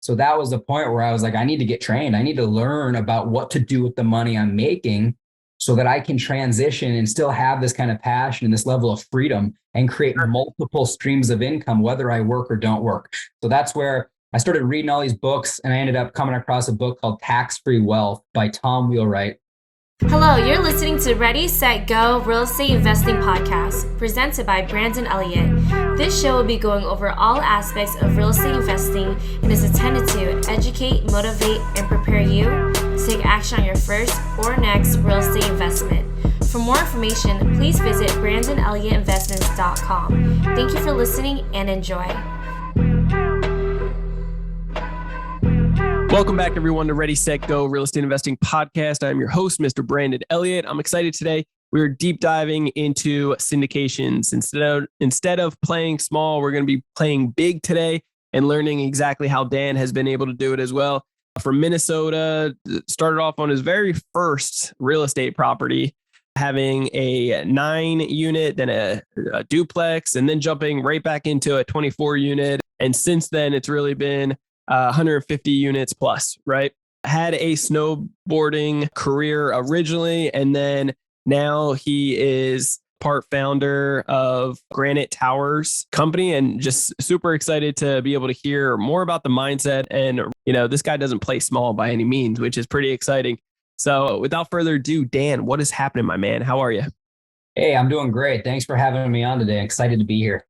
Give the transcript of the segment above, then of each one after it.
So that was the point where I was like, I need to get trained. I need to learn about what to do with the money I'm making so that I can transition and still have this kind of passion and this level of freedom and create multiple streams of income, whether I work or don't work. So that's where I started reading all these books, and I ended up coming across a book called Tax-Free Wealth by Tom Wheelwright. Hello, you're listening to Ready, Set, Go Real Estate Investing Podcast, presented by Brandon Elliott. This show will be going over all aspects of real estate investing and is intended to educate, motivate, and prepare you to take action on your first or next real estate investment. For more information, please visit BrandonElliottInvestments.com. Thank you for listening and enjoy. Welcome back, everyone, to Ready, Set, Go Real Estate Investing Podcast. I'm your host, Mr. Brandon Elliott. I'm excited today. We're deep diving into syndications. Instead of playing small, we're going to be playing big today and learning exactly how Dan has been able to do it as well. From Minnesota, started off on his very first real estate property, having a 9-unit, then a duplex, and then jumping right back into a 24-unit. And since then, it's really been 150 units plus, right? Had a snowboarding career originally, and then now he is part founder of Granite Towers company, and just super excited to be able to hear more about the mindset. And, this guy doesn't play small by any means, which is pretty exciting. So without further ado, Dan, what is happening, my man? How are you? Hey, I'm doing great. Thanks for having me on today. Excited to be here.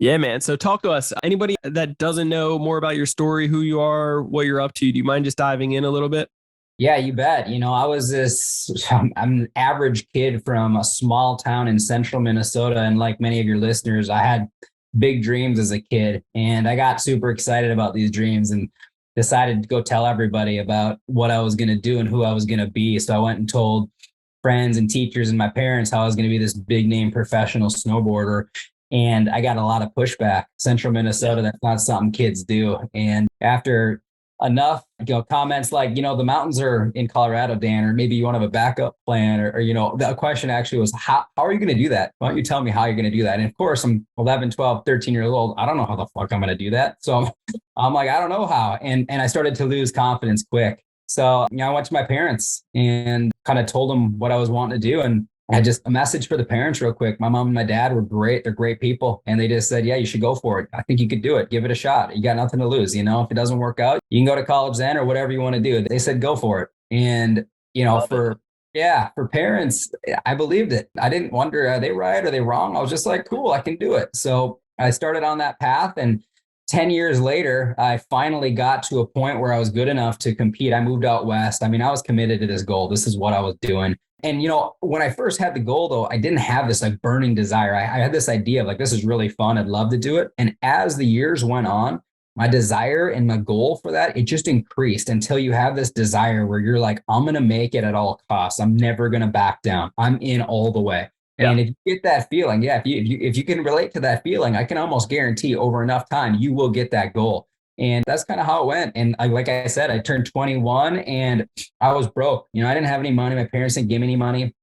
Yeah, man. So talk to us. Anybody that doesn't know more about your story, who you are, what you're up to, do you mind just diving in a little bit? Yeah, you bet. I'm an average kid from a small town in central Minnesota. And like many of your listeners, I had big dreams as a kid, and I got super excited about these dreams and decided to go tell everybody about what I was going to do and who I was going to be. So I went and told friends and teachers and my parents how I was going to be this big name professional snowboarder. And I got a lot of pushback. Central Minnesota, that's not something kids do. And after enough, comments like, the mountains are in Colorado, Dan, or maybe you want to have a backup plan, or the question actually was, how are you going to do that? Why don't you tell me how you're going to do that? And of course, I'm 11, 12, 13 years old. I don't know how the fuck I'm going to do that. So I'm like, I don't know how. And I started to lose confidence quick. So, I went to my parents and kind of told them what I was wanting to do. And I just a message for the parents real quick. My mom and my dad were great. They're great people. And they just said, yeah, you should go for it. I think you could do it. Give it a shot. You got nothing to lose. If it doesn't work out, you can go to college then or whatever you want to do. They said, go for it. And, for parents, I believed it. I didn't wonder, are they right? Are they wrong? I was just like, cool, I can do it. So I started on that path, and 10 years later, I finally got to a point where I was good enough to compete. I moved out west. I was committed to this goal. This is what I was doing. And, when I first had the goal, though, I didn't have this burning desire. I had this idea of this is really fun. I'd love to do it. And as the years went on, my desire and my goal for that, it just increased until you have this desire where you're like, I'm going to make it at all costs. I'm never going to back down. I'm in all the way. Yeah. And if you get that feeling, if you can relate to that feeling, I can almost guarantee over enough time, you will get that goal. And that's kind of how it went. And like I said, I turned 21 and I was broke. I didn't have any money. My parents didn't give me any money.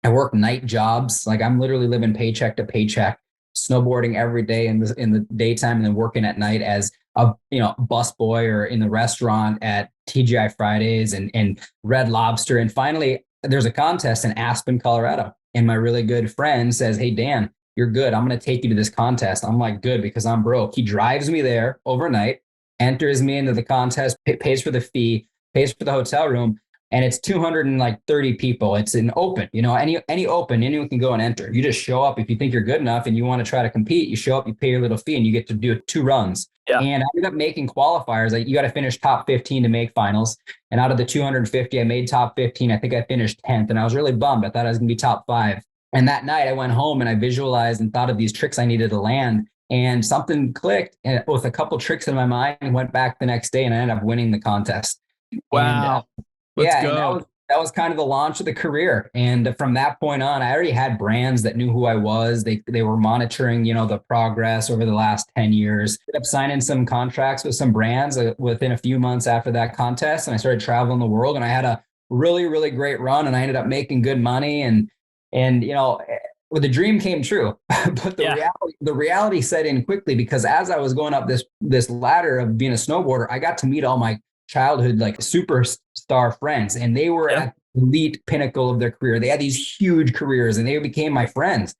I worked night jobs. I'm literally living paycheck to paycheck, snowboarding every day in the daytime, and then working at night as a bus boy or in the restaurant at TGI Fridays and Red Lobster. And finally, there's a contest in Aspen, Colorado. And my really good friend says, hey, Dan, you're good. I'm going to take you to this contest. I'm like, good, because I'm broke. He drives me there overnight, enters me into the contest, pays for the fee, pays for the hotel room, and it's 230 people. It's an open, any open, anyone can go and enter. You just show up. If you think you're good enough and you want to try to compete, you show up, you pay your little fee, and you get to do 2 runs. Yeah. And I ended up making qualifiers. You got to finish top 15 to make finals. And out of the 250, I made top 15. I think I finished 10th, and I was really bummed. I thought I was going to be top 5. And that night I went home and I visualized and thought of these tricks I needed to land. And something clicked with a couple tricks in my mind, and went back the next day, and I ended up winning the contest. Wow. Let's go. And that was kind of the launch of the career. And from that point on, I already had brands that knew who I was. They were monitoring, the progress over the last 10 years. Ended up signing some contracts with some brands within a few months after that contest. And I started traveling the world, and I had a really, really great run, and I ended up making good money. And Well, the dream came true, but the reality set in quickly, because as I was going up this ladder of being a snowboarder, I got to meet all my childhood like superstar friends, and they were at the elite pinnacle of their career. They had these huge careers, and they became my friends.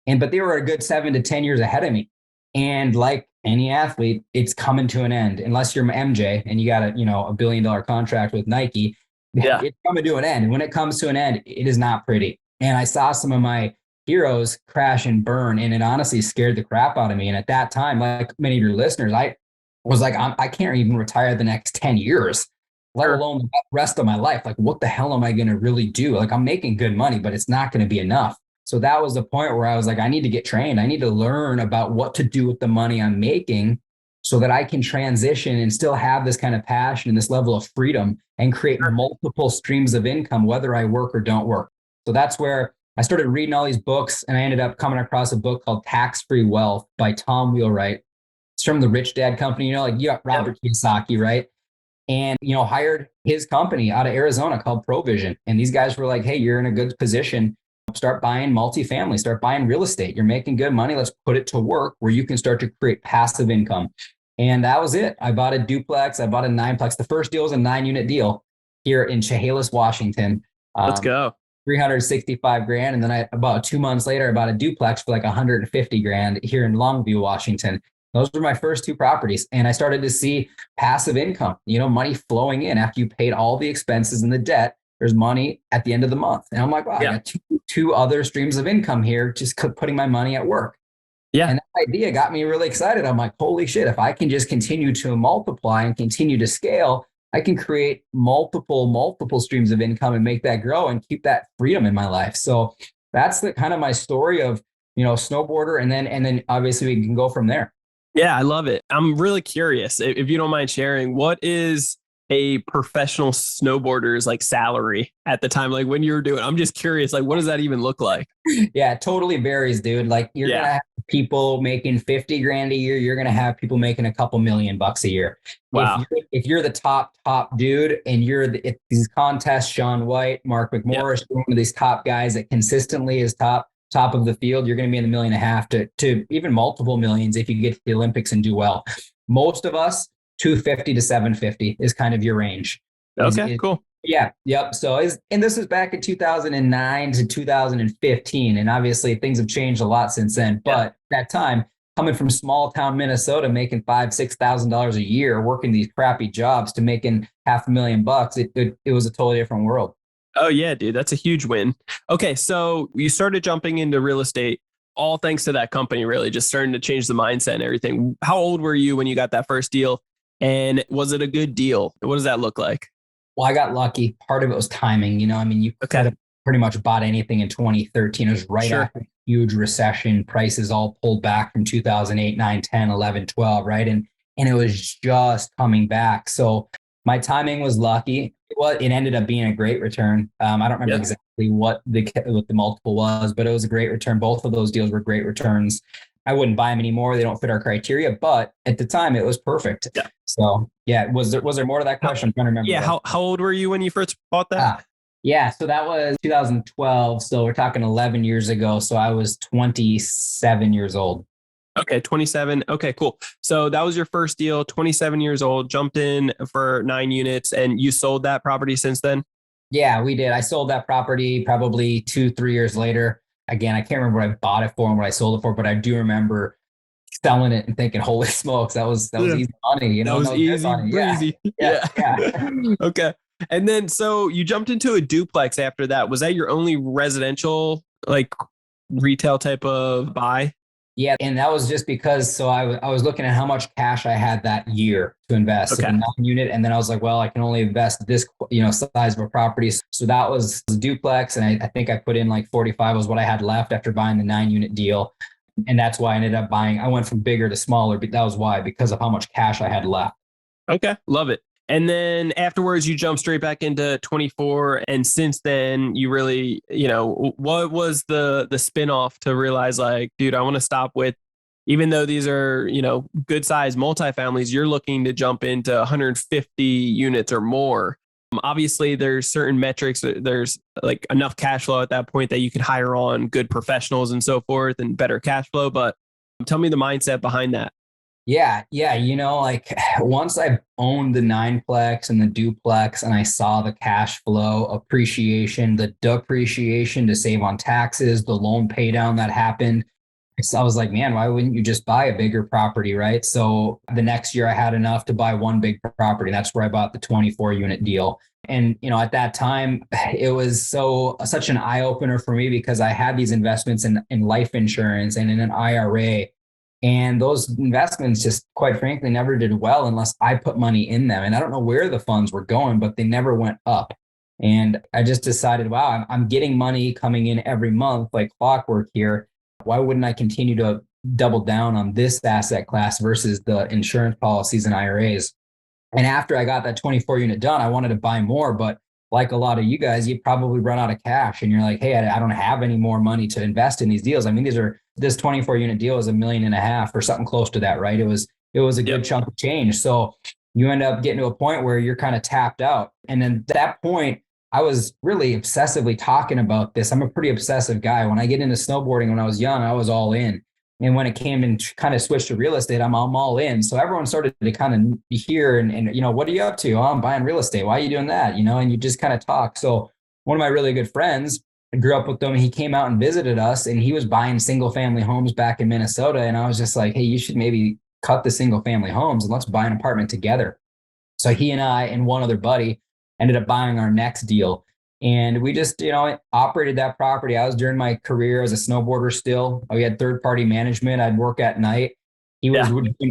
But they were a good 7 to 10 years ahead of me. And like any athlete, it's coming to an end unless you're MJ and you got a $1 billion contract with Nike. Yeah. It's coming to an end. And when it comes to an end, it is not pretty. And I saw some of my heroes crash and burn, and it honestly scared the crap out of me. And at that time, like many of your listeners, I was like, I can't even retire the next 10 years, let alone the rest of my life. Like, what the hell am I going to really do? Like, I'm making good money, but it's not going to be enough. So that was the point where I was like, I need to get trained. I need to learn about what to do with the money I'm making so that I can transition and still have this kind of passion and this level of freedom and create multiple streams of income, whether I work or don't work. So that's where I started reading all these books, and I ended up coming across a book called Tax-Free Wealth by Tom Wheelwright. It's from the Rich Dad Company, like you got Robert Kiyosaki, right? And, hired his company out of Arizona called Provision. And these guys were like, hey, you're in a good position. Start buying multifamily, start buying real estate. You're making good money. Let's put it to work where you can start to create passive income. And that was it. I bought a duplex. I bought a 9-plex. The first deal was a 9-unit deal here in Chehalis, Washington. Let's go. $365,000. And then about 2 months later, I bought a duplex for like $150,000 here in Longview, Washington. Those were my first 2 properties. And I started to see passive income, money flowing in after you paid all the expenses and the debt. There's money at the end of the month. And I'm like, wow, I got two other streams of income here, just putting my money at work. Yeah. And that idea got me really excited. I'm like, holy shit, if I can just continue to multiply and continue to scale, I can create multiple streams of income and make that grow and keep that freedom in my life. So that's the kind of my story of, snowboarder. And then obviously we can go from there. Yeah, I love it. I'm really curious if you don't mind sharing, what is a professional snowboarder's like salary at the time? Like when you were doing, I'm just curious, like, what does that even look like? Yeah, it totally varies, dude. Like you're going to have people making $50,000 a year. You're going to have people making a couple $1,000,000 a year. Wow. If you're the top dude and you're at these contests, Sean White, Mark McMorris, one of these top guys that consistently is top of the field, you're going to be in the $1.5 million to even multiple millions if you get to the Olympics and do well. Most of us, 250 to 750 is kind of your range. Okay, cool. Yeah. Yep. So and this is back in 2009 to 2015. And obviously things have changed a lot since then. But at that time, coming from small town Minnesota, making $5,000-$6,000 a year, working these crappy jobs to making $500,000, it was a totally different world. Oh yeah, dude. That's a huge win. Okay. So you started jumping into real estate, all thanks to that company, really just starting to change the mindset and everything. How old were you when you got that first deal? And was it a good deal? What does that look like? Well, I got lucky. Part of it was timing. You could have pretty much bought anything in 2013. It was right after a huge recession. Prices all pulled back from 2008, 9, 10, 11, 12, right? And it was just coming back. So my timing was lucky. It ended up being a great return. I don't remember exactly what the multiple was, but it was a great return. Both of those deals were great returns. I wouldn't buy them anymore. They don't fit our criteria, but at the time it was perfect. Yeah. So was there more to that question? I'm trying to remember. Yeah. How old were you when you first bought that? So that was 2012. So we're talking 11 years ago. So I was 27 years old. Okay. 27. Okay, cool. So that was your first deal, 27 years old, jumped in for 9 units, and you sold that property since then? Yeah, we did. I sold that property probably 2-3 years later. Again, I can't remember what I bought it for and what I sold it for, but I do remember selling it and thinking, holy smokes, that was easy money. That was easy, breezy. Yeah. Okay. And then, so you jumped into a duplex after that. Was that your only residential, like retail type of buy? Yeah. And that was just because, so I was looking at how much cash I had that year to invest in a 9-unit. And then I was like, well, I can only invest this, size of a property. So that was a duplex. And I think I put in like 45 was what I had left after buying the 9-unit deal. And that's why I ended up buying. I went from bigger to smaller, but that was why, because of how much cash I had left. Okay. Love it. And then afterwards, you jump straight back into 24. And since then, you really, what was the spinoff to realize like, dude, I want to stop with, even though these are, good size multifamilies, you're looking to jump into 150 units or more. Obviously, there's certain metrics. There's like enough cash flow at that point that you can hire on good professionals and so forth and better cash flow. But tell me the mindset behind that. Yeah. Like once I owned the nineplex and the duplex and I saw the cash flow appreciation, the depreciation to save on taxes, the loan pay down that happened. So I was like, man, why wouldn't you just buy a bigger property, right? So the next year I had enough to buy one big property. That's where I bought the 24 unit deal. And, at that time, it was such an eye opener for me because I had these investments in life insurance and in an IRA. And those investments just, quite frankly, never did well unless I put money in them. And I don't know where the funds were going, but they never went up. And I just decided, wow, I'm getting money coming in every month like clockwork here. Why wouldn't I continue to double down on this asset class versus the insurance policies and IRAs? And after I got that 24 unit done, I wanted to buy more. But like a lot of you guys, you probably run out of cash and you're like, hey, I don't have any more money to invest in these deals. I mean, this 24 unit deal is $1.5 million or something close to that, right? It was a good chunk of change. So you end up getting to a point where you're kind of tapped out. And then at that point, I was really obsessively talking about this. I'm a pretty obsessive guy. When I get into snowboarding when I was young, I was all in. And when it came and kind of switched to real estate, I'm all in. So everyone started to kind of hear and what are you up to? Oh, I'm buying real estate. Why are you doing that? And you just kind of talk. So one of my really good friends, I grew up with him. He came out and visited us and he was buying single family homes back in Minnesota. And I was just like, hey, you should maybe cut the single family homes and let's buy an apartment together. So he and I and one other buddy ended up buying our next deal. And we just, operated that property. I was during my career as a snowboarder still. We had third-party management. I'd work at night. He was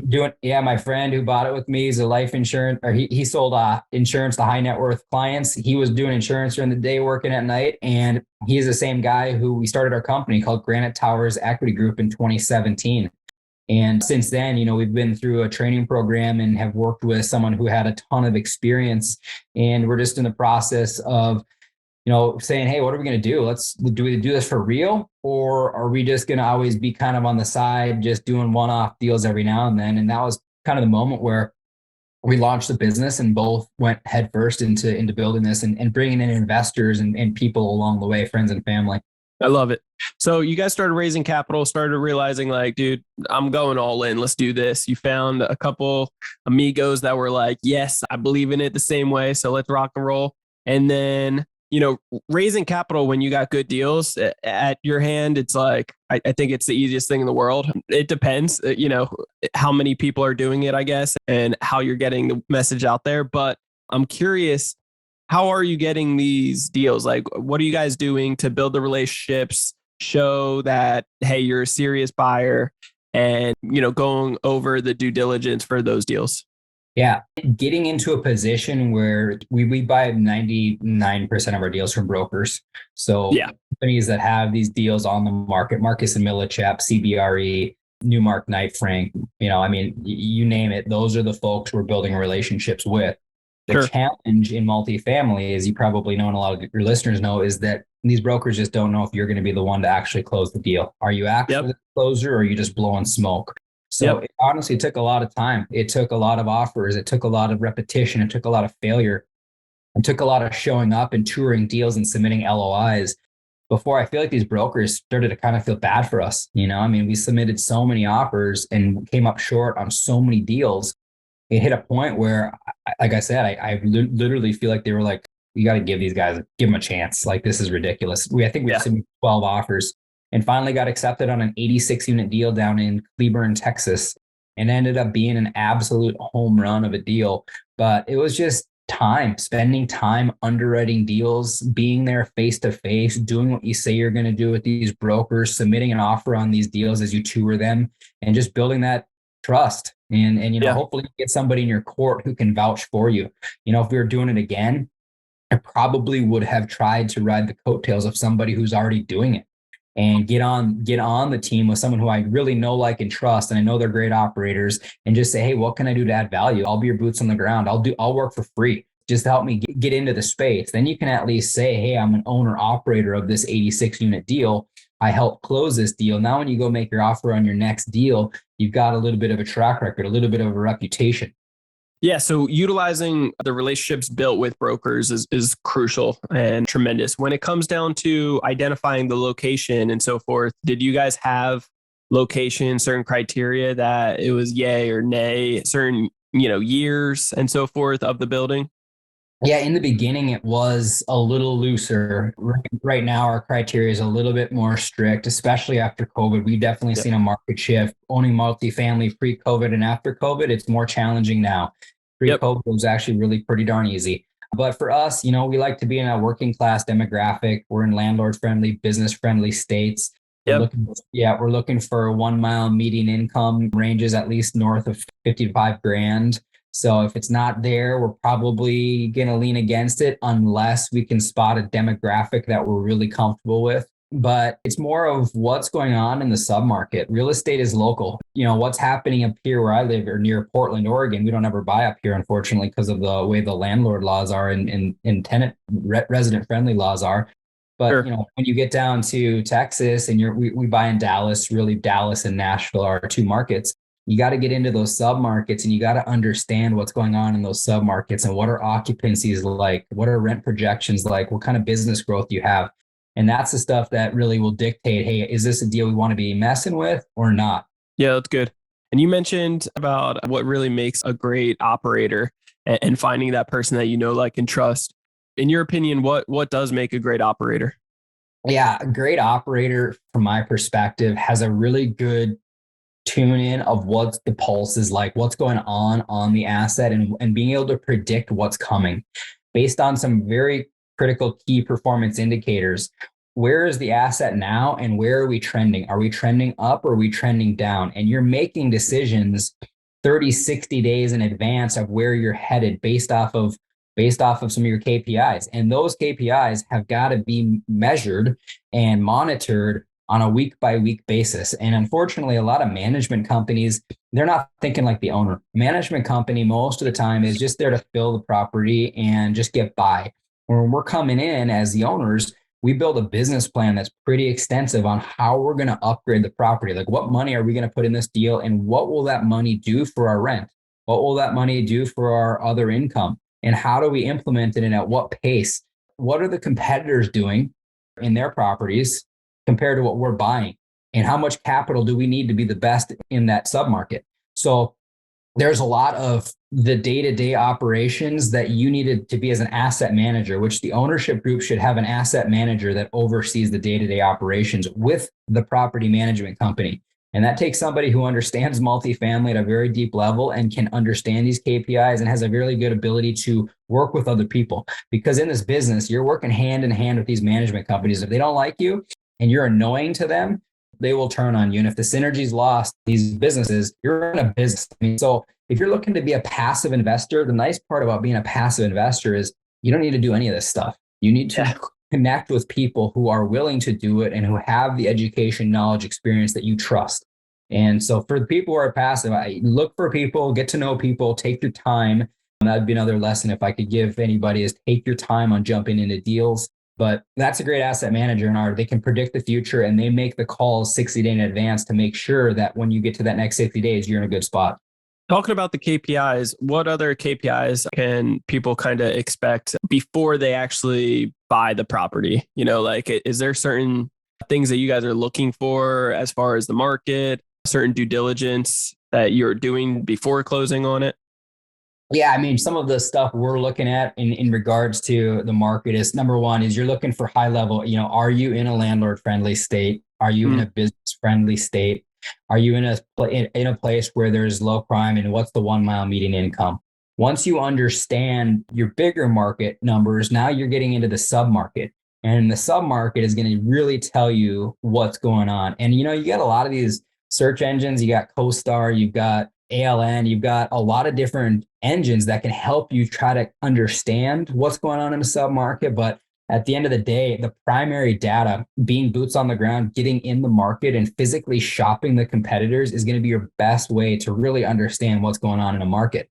doing, my friend who bought it with me is a life insurance, or he sold insurance to high net worth clients. He was doing insurance during the day, working at night. And he's the same guy who we started our company called Granite Towers Equity Group in 2017. And since then, we've been through a training program and have worked with someone who had a ton of experience. And we're just in the process of saying, hey, what are we going to do? Do we do this for real? Or are we just going to always be kind of on the side, just doing one-off deals every now and then? And that was kind of the moment where we launched the business and both went headfirst into building this and bringing in investors and people along the way, friends and family. I love it. So you guys started raising capital, started realizing like, dude, I'm going all in. Let's do this. You found a couple amigos that were like, yes, I believe in it the same way. So let's rock and roll. And then raising capital when you got good deals at your hand, it's like, I think it's the easiest thing in the world. It depends, how many people are doing it, I guess, and how you're getting the message out there. But I'm curious, how are you getting these deals? Like, what are you guys doing to build the relationships, show that, hey, you're a serious buyer and, going over the due diligence for those deals? Yeah. Getting into a position where we buy 99% of our deals from brokers. So companies that have these deals on the market, Marcus and Millichap, CBRE, Newmark, Knight Frank, you name it. Those are the folks we're building relationships with. The challenge in multifamily, as you probably know and a lot of your listeners know, is that these brokers just don't know if you're going to be the one to actually close the deal. Are you actually the closer or are you just blowing smoke? So it honestly took a lot of time. It took a lot of offers. It took a lot of repetition. It took a lot of failure. It took a lot of showing up and touring deals and submitting LOIs before I feel like these brokers started to kind of feel bad for us. We submitted so many offers and came up short on so many deals. It hit a point where, like I said, I literally feel like they were like, you got to give them a chance. Like, this is ridiculous. I think we submitted 12 offers. And finally got accepted on an 86 unit deal down in Cleburne, Texas, and ended up being an absolute home run of a deal. But it was just spending time underwriting deals, being there face to face, doing what you say you're going to do with these brokers, submitting an offer on these deals as you tour them, and just building that trust. And hopefully get somebody in your court who can vouch for you. If we were doing it again, I probably would have tried to ride the coattails of somebody who's already doing it. And get on the team with someone who I really know, like, and trust. And I know they're great operators, and just say, hey, what can I do to add value? I'll be your boots on the ground. I'll work for free. Just help me get into the space. Then you can at least say, hey, I'm an owner operator of this 86 unit deal. I helped close this deal. Now, when you go make your offer on your next deal, you've got a little bit of a track record, a little bit of a reputation. Yeah. So utilizing the relationships built with brokers is crucial and tremendous. When it comes down to identifying the location and so forth, did you guys have location, certain criteria that it was yay or nay, certain, years and so forth of the building? Yeah, in the beginning, it was a little looser. Right now, our criteria is a little bit more strict, especially after COVID. We've definitely Yeah. seen a market shift. Owning multifamily pre-COVID and after COVID, it's more challenging now. Yep. Pre-COVID was actually really pretty darn easy. But for us, we like to be in a working class demographic. We're in landlord friendly, business friendly states. Yep. We're looking for 1 mile median income ranges at least north of 55 grand. So if it's not there, we're probably going to lean against it unless we can spot a demographic that we're really comfortable with. But it's more of what's going on in the submarket. Real estate is local. What's happening up here where I live or near Portland, Oregon. We don't ever buy up here, unfortunately, because of the way the landlord laws are and tenant resident friendly laws are. But Sure. When you get down to Texas and we buy in Dallas, really Dallas and Nashville are our two markets. You got to get into those submarkets and you got to understand what's going on in those submarkets and what are occupancies like, what are rent projections like, what kind of business growth you have. And that's the stuff that really will dictate, hey, is this a deal we want to be messing with or not? Yeah, that's good. And you mentioned about what really makes a great operator and finding that person that like, and trust. In your opinion, what does make a great operator? Yeah, a great operator, from my perspective, has a really good tune in of what the pulse is like, what's going on the asset, and being able to predict what's coming based on some very critical key performance indicators. Where is the asset now and where are we trending? Are we trending up or are we trending down? And you're making decisions 30, 60 days in advance of where you're headed based off of some of your KPIs. And those KPIs have got to be measured and monitored on a week by week basis. And unfortunately, a lot of management companies, they're not thinking like the owner. Management company, most of the time, is just there to fill the property and just get by. When we're coming in as the owners, we build a business plan that's pretty extensive on how we're going to upgrade the property. Like, what money are we going to put in this deal? And what will that money do for our rent? What will that money do for our other income? And how do we implement it and at what pace? What are the competitors doing in their properties compared to what we're buying? And how much capital do we need to be the best in that submarket? So there's a lot of the day-to-day operations that you needed to be as an asset manager, which the ownership group should have an asset manager that oversees the day-to-day operations with the property management company. And that takes somebody who understands multifamily at a very deep level and can understand these KPIs and has a really good ability to work with other people. Because in this business, you're working hand in hand with these management companies. If they don't like you and you're annoying to them, they will turn on you. And if the synergy's lost, these businesses, you're in a business. So if you're looking to be a passive investor, the nice part about being a passive investor is you don't need to do any of this stuff. You need to connect with people who are willing to do it and who have the education, knowledge, experience that you trust. And so for the people who are passive, I look for people, get to know people, take your time. That would be another lesson if I could give anybody is take your time on jumping into deals. But that's a great asset manager they can predict the future and they make the calls 60 days in advance to make sure that when you get to that next 60 days, you're in a good spot. Talking about the KPIs, what other KPIs can people kind of expect before they actually buy the property? Is there certain things that you guys are looking for as far as the market, certain due diligence that you're doing before closing on it? Yeah, I mean, some of the stuff we're looking at in regards to the market is, number one, is you're looking for high level, are you in a landlord friendly state? Are you in a business friendly state? Are you in a place where there's low crime, and what's the 1 mile median income? Once you understand your bigger market numbers, now you're getting into the sub-market. And the sub-market is going to really tell you what's going on. And, you got a lot of these search engines. You got CoStar, you've got ALN, you've got a lot of different engines that can help you try to understand what's going on in the sub-market. But at the end of the day, the primary data, being boots on the ground, getting in the market and physically shopping the competitors, is going to be your best way to really understand what's going on in a market.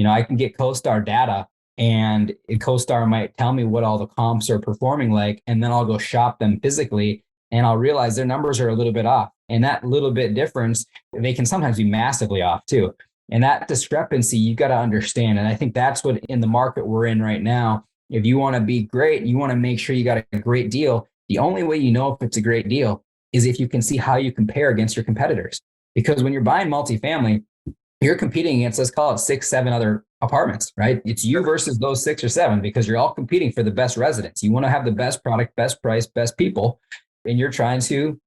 I can get CoStar data and CoStar might tell me what all the comps are performing like, and then I'll go shop them physically and I'll realize their numbers are a little bit off. And that little bit difference, they can sometimes be massively off too. And that discrepancy, you got to understand. And I think that's what in the market we're in right now, if you want to be great, you want to make sure you got a great deal. The only way you know if it's a great deal is if you can see how you compare against your competitors. Because when you're buying multifamily, you're competing against, let's call it 6, 7 other apartments, right? It's you versus those 6 or 7 because you're all competing for the best residents. You want to have the best product, best price, best people, and you're trying to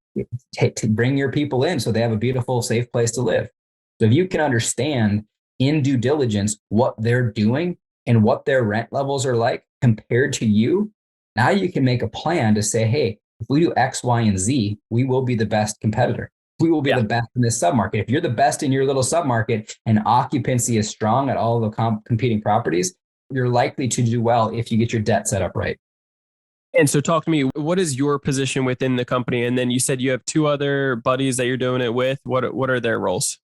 bring your people in so they have a beautiful, safe place to live. So if you can understand in due diligence what they're doing and what their rent levels are like compared to you, now you can make a plan to say, hey, if we do X, Y, and Z, we will be the best competitor. We will be the best in this submarket. If you're the best in your little submarket and occupancy is strong at all the competing properties, you're likely to do well if you get your debt set up right. And so talk to me, what is your position within the company? And then you said you have 2 other buddies that you're doing it with. What are their roles?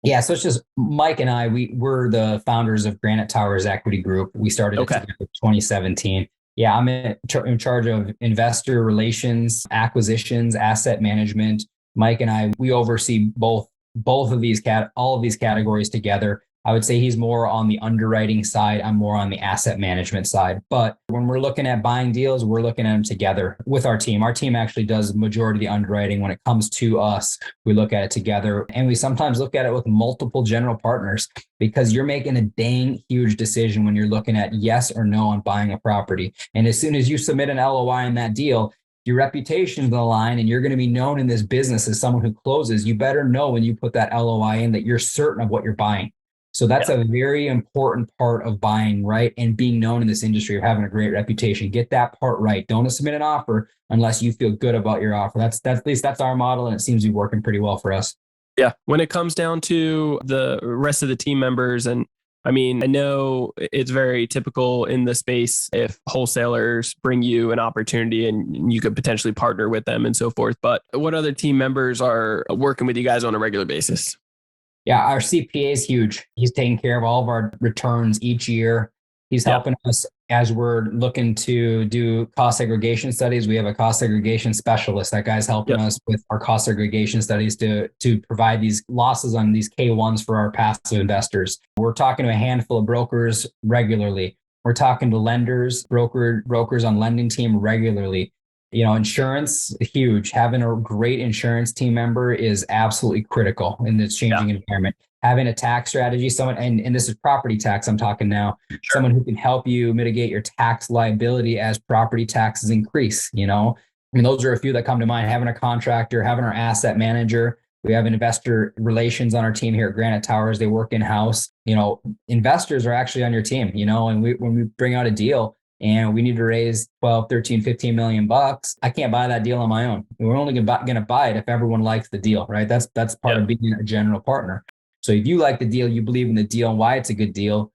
Yeah, so it's just Mike and I, we're the founders of Granite Towers Equity Group. We started it together in 2017. Yeah, I'm in charge of investor relations, acquisitions, asset management. Mike and I, we oversee both of these all of these categories together. I would say he's more on the underwriting side. I'm more on the asset management side. But when we're looking at buying deals, we're looking at them together with our team. Our team actually does the majority of the underwriting. When it comes to us, we look at it together. And we sometimes look at it with multiple general partners because you're making a dang huge decision when you're looking at yes or no on buying a property. And as soon as you submit an LOI in that deal, your reputation's on the line and you're going to be known in this business as someone who closes. You better know when you put that LOI in that you're certain of what you're buying. So that's a very important part of buying, right? And being known in this industry, of having a great reputation. Get that part right. Don't submit an offer unless you feel good about your offer. That's at least that's our model, and it seems to be working pretty well for us. Yeah. When it comes down to the rest of the team members, and I mean, I know it's very typical in the space if wholesalers bring you an opportunity and you could potentially partner with them and so forth. But what other team members are working with you guys on a regular basis? Yeah, our CPA is huge. He's taking care of all of our returns each year. He's helping us as we're looking to do cost segregation studies. We have a cost segregation specialist. That guy's helping us with our cost segregation studies to provide these losses on these K1s for our passive investors. We're talking to a handful of brokers regularly. We're talking to lenders, brokers on lending team regularly. You know, insurance, huge. Having a great insurance team member is absolutely critical in this changing environment. Having a tax strategy, someone, and this is property tax I'm talking now, someone who can help you mitigate your tax liability as property taxes increase, you know? I mean, those are a few that come to mind. Having a contractor, having our asset manager. We have an investor relations on our team here at Granite Towers. They work in-house. You know, investors are actually on your team, you know, and when we bring out a deal, and we need to raise 12, 13, 15 million bucks, I can't buy that deal on my own. We're only going to buy it if everyone likes the deal, right? That's part of being a general partner. So if you like the deal, you believe in the deal and why it's a good deal,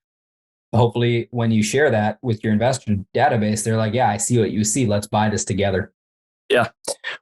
hopefully when you share that with your investor database, they're like, yeah, I see what you see. Let's buy this together. Yeah.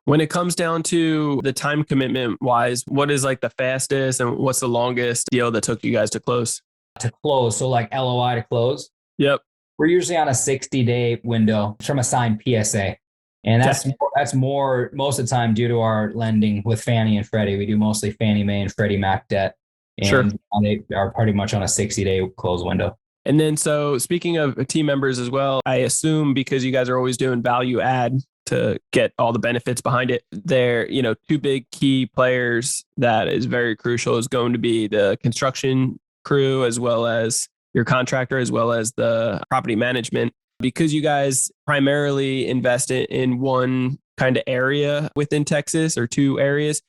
When it comes down to the time commitment wise, what is like the fastest and what's the longest deal that took you guys to close? To close, so like LOI to close? Yep. We're usually on a 60-day window from a signed PSA. And that's more most of the time due to our lending with Fannie and Freddie. We do mostly Fannie Mae and Freddie Mac debt. And they are pretty much on a 60-day close window. And then, so speaking of team members as well, I assume because you guys are always doing value add to get all the benefits behind it, there, you know, 2 big key players that is very crucial is going to be the construction crew as well as your contractor, as well as the property management. Because you guys primarily invest in one kind of area within Texas or 2 areas,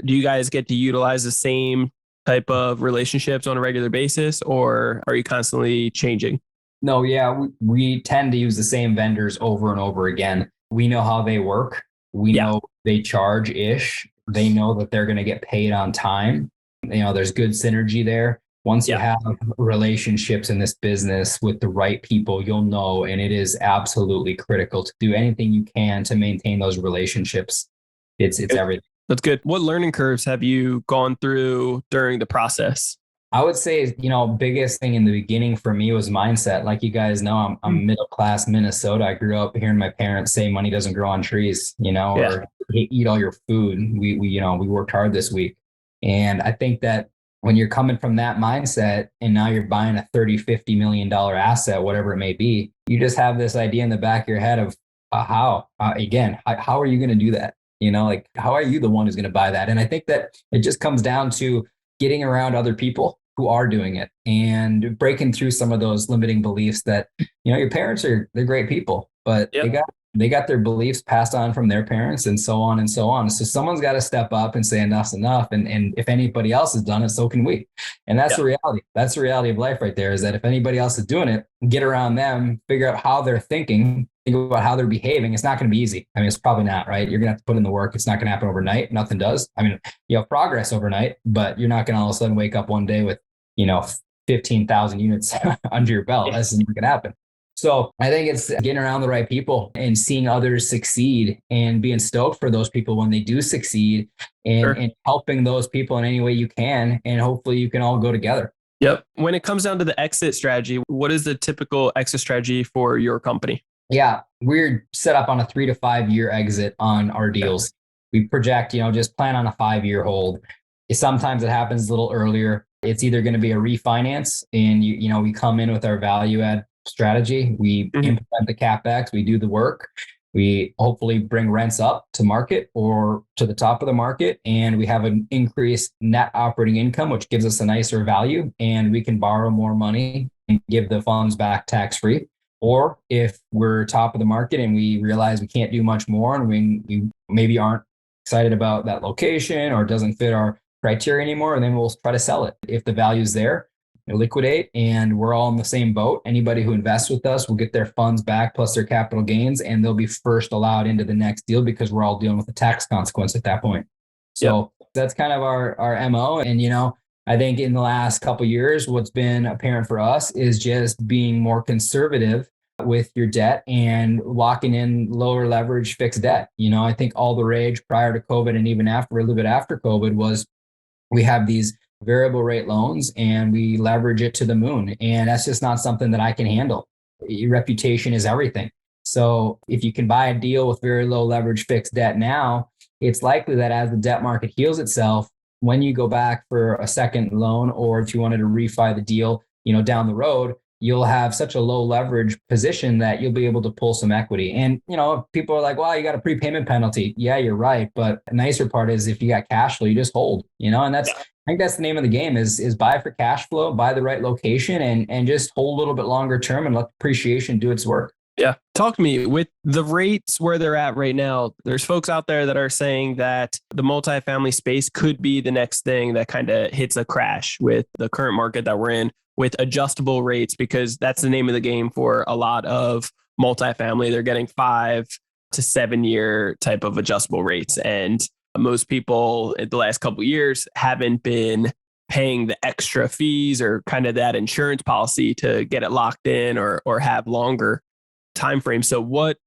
do you guys get to utilize the same type of relationships on a regular basis, or are you constantly changing? No, yeah, we tend to use the same vendors over and over again. We know how they work. We know they charge-ish. They know that they're going to get paid on time. You know, there's good synergy there. Once you have relationships in this business with the right people, you'll know, and it is absolutely critical to do anything you can to maintain those relationships. It's everything. That's good. What learning curves have you gone through during the process? I would say, you know, biggest thing in the beginning for me was mindset. Like you guys know, I'm middle class Minnesota. I grew up hearing my parents say money doesn't grow on trees, you know, or eat all your food. We worked hard this week. And I think that when you're coming from that mindset and now you're buying a 30, $50 million asset, whatever it may be, you just have this idea in the back of your head of how are you going to do that? Like, how are you the one who's going to buy that? And I think that it just comes down to getting around other people who are doing it and breaking through some of those limiting beliefs that, your parents they're great people, but they got their beliefs passed on from their parents and so on and so on. So someone's got to step up and say enough's enough. And if anybody else has done it, so can we. And that's the reality. That's the reality of life right there, is that if anybody else is doing it, get around them, figure out how they're thinking, think about how they're behaving. It's not going to be easy. I mean, it's probably not, right? You're going to have to put in the work. It's not going to happen overnight. Nothing does. I mean, you have progress overnight, but you're not going to all of a sudden wake up one day with, 15,000 units under your belt. That's not going to happen. So I think it's getting around the right people and seeing others succeed and being stoked for those people when they do succeed and helping those people in any way you can. And hopefully you can all go together. Yep. When it comes down to the exit strategy, what is the typical exit strategy for your company? Yeah, we're set up on a 3 to 5 year exit on our deals. We project, just plan on a 5-year hold. Sometimes it happens a little earlier. It's either going to be a refinance and we come in with our value add strategy. We implement the CapEx, we do the work. We hopefully bring rents up to market or to the top of the market, and we have an increased net operating income, which gives us a nicer value, and we can borrow more money and give the funds back tax-free. Or if we're top of the market and we realize we can't do much more and we maybe aren't excited about that location or it doesn't fit our criteria anymore, and then we'll try to sell it. If the value's there, liquidate, and we're all in the same boat. Anybody who invests with us will get their funds back plus their capital gains, and they'll be first allowed into the next deal because we're all dealing with the tax consequence at that point. So that's kind of our MO. And, I think in the last couple of years, what's been apparent for us is just being more conservative with your debt and locking in lower leverage fixed debt. I think all the rage prior to COVID and even after, a little bit after COVID, was we have these variable rate loans and we leverage it to the moon. And that's just not something that I can handle. Your reputation is everything. So if you can buy a deal with very low leverage fixed debt now, it's likely that as the debt market heals itself, when you go back for a second loan, or if you wanted to refi the deal, down the road, you'll have such a low leverage position that you'll be able to pull some equity. And, people are like, well, you got a prepayment penalty. Yeah, you're right. But the nicer part is if you got cash flow, you just hold, and I think that's the name of the game is buy for cash flow, buy the right location and just hold a little bit longer term and let appreciation do its work. Yeah. Talk to me with the rates where they're at right now. There's folks out there that are saying that the multifamily space could be the next thing that kind of hits a crash with the current market that we're in, with adjustable rates, because that's the name of the game for a lot of multifamily. They're getting 5 to 7 year type of adjustable rates. And most people in the last couple of years haven't been paying the extra fees or kind of that insurance policy to get it locked in or have longer time frame. So what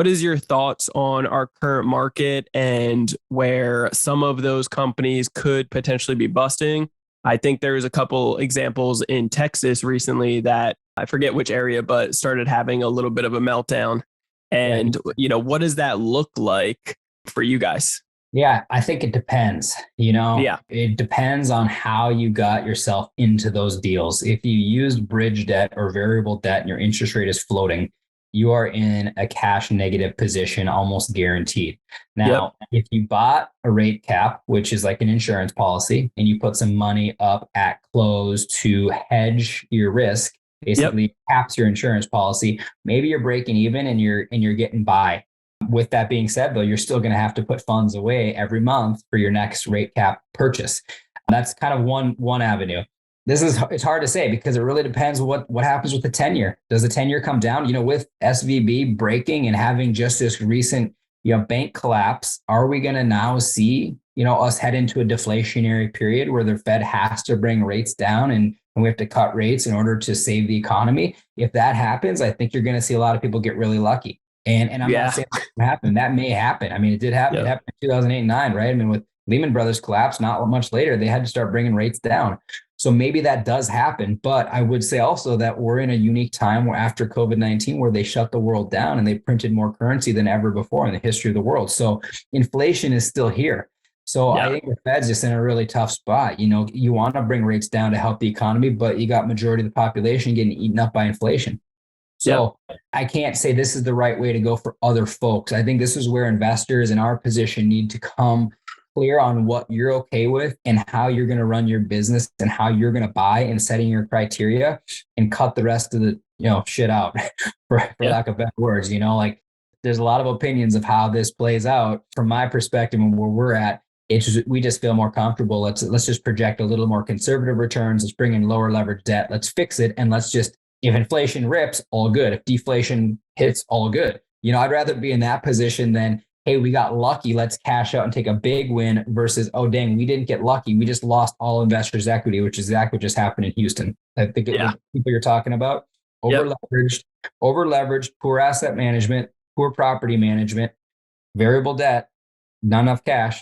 is your thoughts on our current market and where some of those companies could potentially be busting? I think there's a couple examples in Texas recently that I forget which area, but started having a little bit of a meltdown. And, what does that look like for you guys? Yeah, I think it depends. It depends on how you got yourself into those deals. If you used bridge debt or variable debt and your interest rate is floating, you are in a cash negative position, almost guaranteed. Now, if you bought a rate cap, which is like an insurance policy, and you put some money up at close to hedge your risk, basically caps your insurance policy, maybe you're breaking even and you're getting by. With that being said, though, you're still going to have to put funds away every month for your next rate cap purchase. That's kind of one avenue. It's hard to say because it really depends what happens with the 10-year. Does the 10-year come down? With SVB breaking and having just this recent, bank collapse, are we going to now see, us head into a deflationary period where the Fed has to bring rates down and we have to cut rates in order to save the economy? If that happens, I think you're going to see a lot of people get really lucky. And I'm not saying that's going to happen. That may happen. I mean, it did happen. It happened in 2008 and 9, right? I mean, with Lehman Brothers collapse, not much later, they had to start bringing rates down. So maybe that does happen. But I would say also that we're in a unique time where after COVID-19, where they shut the world down and they printed more currency than ever before in the history of the world. So inflation is still here. So I Yeah. think the Fed's just in a really tough spot. You want to bring rates down to help the economy, but you got majority of the population getting eaten up by inflation. So I can't say this is the right way to go for other folks. I think this is where investors in our position need to come clear on what you're okay with and how you're going to run your business and how you're going to buy and setting your criteria, and cut the rest of the shit out for lack of better words. Like there's a lot of opinions of how this plays out. From my perspective and where we're at, we just feel more comfortable. Let's just project a little more conservative returns. Let's bring in lower leverage debt. Let's fix it. And let's just, if inflation rips, all good. If deflation hits, all good. I'd rather be in that position than, hey, we got lucky, let's cash out and take a big win, versus, oh, dang, we didn't get lucky. We just lost all investors' equity, which is exactly what just happened in Houston. I think the people you're talking about, over-leveraged, poor asset management, poor property management, variable debt, not enough cash.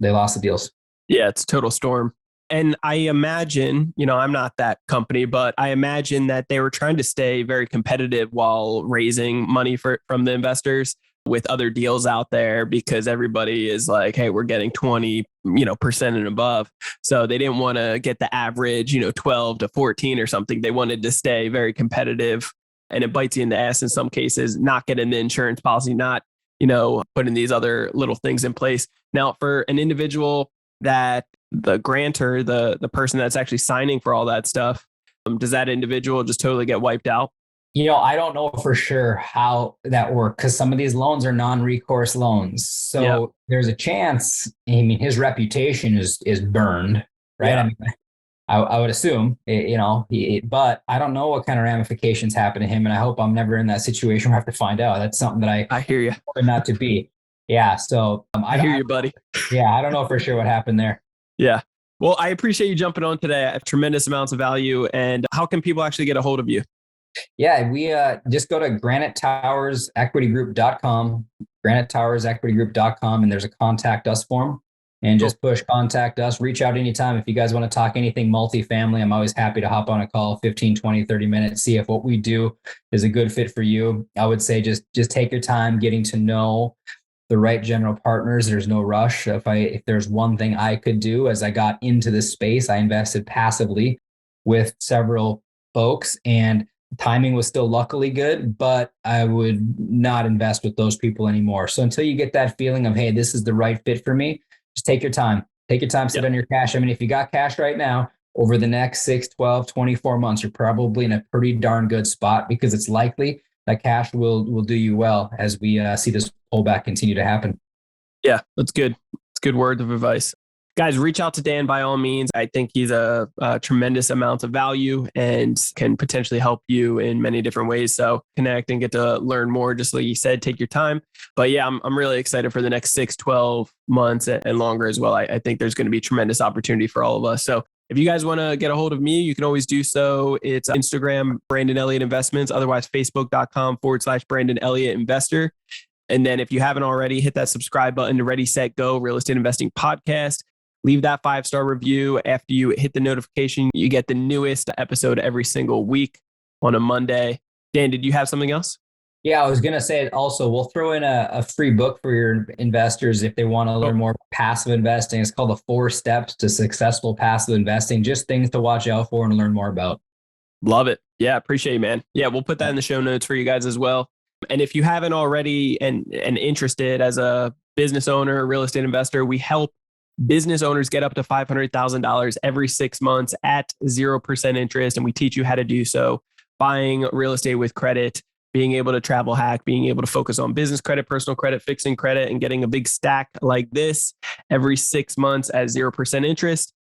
They lost the deals. Yeah, it's a total storm. And I imagine, I'm not that company, but I imagine that they were trying to stay very competitive while raising money from the investors with other deals out there, because everybody is like, hey, we're getting 20%, and above. So they didn't want to get the average, 12 to 14 or something. They wanted to stay very competitive, and it bites you in the ass in some cases, not getting the insurance policy, not, putting these other little things in place. Now, for an individual that the grantor, the person that's actually signing for all that stuff, does that individual just totally get wiped out? I don't know for sure how that works, because some of these loans are non-recourse loans. So there's a chance, his reputation is burned, right? Yeah. I would assume, but I don't know what kind of ramifications happen to him. And I hope I'm never in that situation where I have to find out. That's something that I hear you. Not to be. Yeah. So I hear you, buddy. Yeah. I don't know for sure what happened there. Yeah. Well, I appreciate you jumping on today. I have tremendous amounts of value. And how can people actually get a hold of you? Yeah, we just go to granitetowersequitygroup.com, granitetowersequitygroup.com, and there's a contact us form, and just push contact us. Reach out anytime. If you guys want to talk anything multifamily, I'm always happy to hop on a call, 15, 20, 30 minutes, see if what we do is a good fit for you. I would say just take your time getting to know the right general partners. There's no rush. If there's one thing I could do, as I got into this space, I invested passively with several folks, and timing was still luckily good, but I would not invest with those people anymore. So until you get that feeling of, hey, this is the right fit for me, just take your time. Sit on your cash. If you got cash right now, over the next 6, 12, 24 months, you're probably in a pretty darn good spot, because it's likely that cash will do you well as we see this pullback continue to happen. Yeah, that's good. It's good words of advice. Guys, reach out to Dan by all means. I think he's a tremendous amount of value and can potentially help you in many different ways. So connect and get to learn more. Just like you said, take your time. But yeah, I'm really excited for the next 6, 12 months and longer as well. I think there's going to be tremendous opportunity for all of us. So if you guys want to get a hold of me, you can always do so. It's Instagram, Brandon Elliott Investments, otherwise facebook.com/Brandon Elliott Investor. And then if you haven't already, hit that subscribe button to Ready, Set, Go Real Estate Investing Podcast. Leave that 5-star review. After you hit the notification, you get the newest episode every single week on a Monday. Dan, did you have something else? Yeah, I was going to say also, we'll throw in a free book for your investors if they want to learn more passive investing. It's called The 4 Steps to Successful Passive Investing. Just things to watch out for and learn more about. Love it. Yeah, appreciate it, man. Yeah, we'll put that in the show notes for you guys as well. And if you haven't already and interested as a business owner, real estate investor, we help business owners get up to $500,000 every 6 months at 0% interest. And we teach you how to do so, buying real estate with credit, being able to travel hack, being able to focus on business credit, personal credit, fixing credit, and getting a big stack like this every 6 months at 0% interest.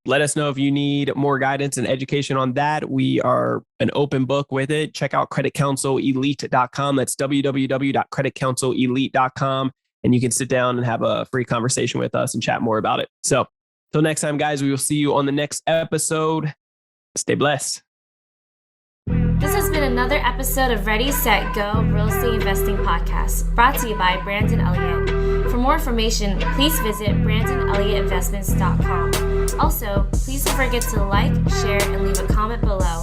Let us know if you need more guidance and education on that. We are an open book with it. Check out creditcounselelite.com. That's www.creditcounselelite.com. And you can sit down and have a free conversation with us and chat more about it. So till next time, guys, we will see you on the next episode. Stay blessed. This has been another episode of Ready, Set, Go Real Estate Investing Podcast, brought to you by Brandon Elliott. For more information, please visit BrandonElliottInvestments.com. Also, please don't forget to like, share, and leave a comment below.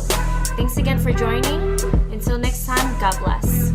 Thanks again for joining. Until next time, God bless.